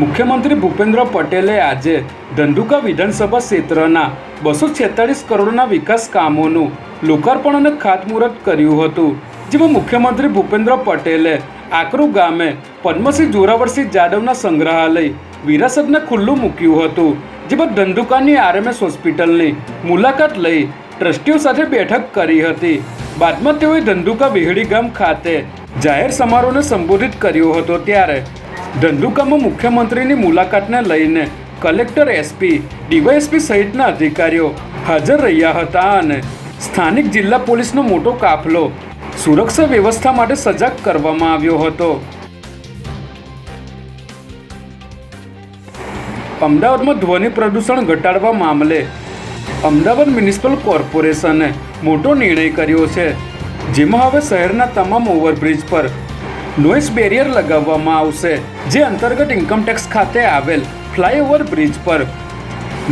મુખ્યમંત્રી ભૂપેન્દ્ર પટેલે આજે ધંધુકા વિધાનસભા ક્ષેત્રના 246 કરોડના વિકાસ કામોનું લોકાર્પણ અને ખાતમુહૂર્ત કર્યું હતું, જેમાં મુખ્યમંત્રી ભૂપેન્દ્ર પટેલે આકરુ ગામે પદ્મસિંહ જોરાવરસિંહ જાદવના સંગ્રહાલય વિરાસતને ખુલ્લું મૂક્યું હતું, જેમાં ધંધુકાની આરએમએસ હોસ્પિટલની મુલાકાત લઈ ટ્રસ્ટીઓ સાથે બેઠક કરી હતી. બાદમાં તેઓએ ધંધુકા વિહળી ગામ ખાતે જાહેર સમારોહને સંબોધિત કર્યો હતો. ત્યારે ધંધુકામાં મુખ્યમંત્રીની મુલાકાતને લઈને કલેક્ટર, એસપી, ડીવાયએસપી સહિતના અધિકારીઓ હાજર રહ્યા હતા અને સ્થાનિક જિલ્લા પોલીસનો મોટો કાફલો સુરક્ષા વ્યવસ્થા માટે સજાગ કરવામાં આવ્યો હતો. અમદાવાદમાં ધ્વનિ પ્રદૂષણ ઘટાડવા મામલે અમદાવાદ મ્યુનિસિપલ કોર્પોરેશને મોટો નિર્ણય કર્યો છે, જેમાં હવે શહેરના તમામ ઓવરબ્રિજ પર નોઇઝ બેરિયર લગાવવામાં આવશે, જે અંતર્ગત ઇન્કમટેક્સ ખાતે આવેલ ફ્લાયઓવર બ્રિજ પર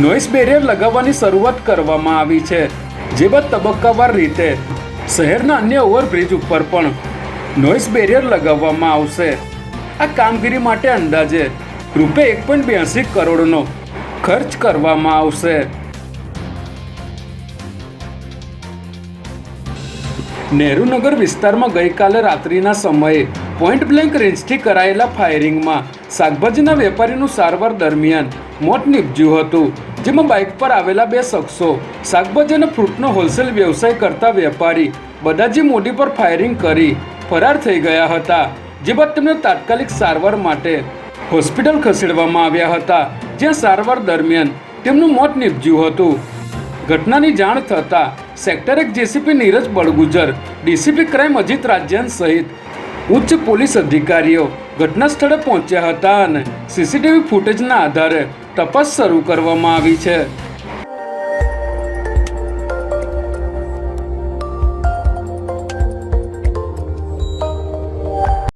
નોઇઝ બેરિયર લગાવવાની શરૂઆત કરવામાં આવી છે, જે બાદ તબક્કાવાર રીતે શહેરના અન્ય ઓવરબ્રિજ ઉપર પણ નોઇઝ બેરિયર લગાવવામાં આવશે. આ કામગીરી માટે અંદાજે ₹1.82 કરોડનો ખર્ચ કરવામાં આવશે. નહેરુનગર વિસ્તારમાં ગઈકાલે રાત્રિના સમયે પોઈન્ટ બ્લેન્ક રેન્જથી કરાયેલા ફાયરિંગમાં શાકભાજીના વેપારીનું સારવાર દરમિયાન મોત નીપજ્યું હતું, જેમાં બાઇક પર આવેલા 2 શખ્સો શાકભાજી અને ફ્રૂટનો હોલસેલ વ્યવસાય કરતા વેપારી બદાજી મોદી પર ફાયરિંગ કરી ફરાર થઈ ગયા હતા, જે બાદ તેમને તાત્કાલિક સારવાર માટે હોસ્પિટલ ખસેડવામાં આવ્યા હતા, જ્યાં સારવાર દરમિયાન તેમનું મોત નીપજ્યું હતું. ઘટનાની જાણ થતાં sector 1 JCP Neeraj બળગુજર, DCP crime Ajit Rajyan સહિત ઉચ્ચ પોલીસ અધિકારીઓ ઘટના સ્થળે પહોંચ્યા હતા અને સીસીટીવી ફૂટેજના આધારે તપાસ શરૂ કરવામાં આવી છે.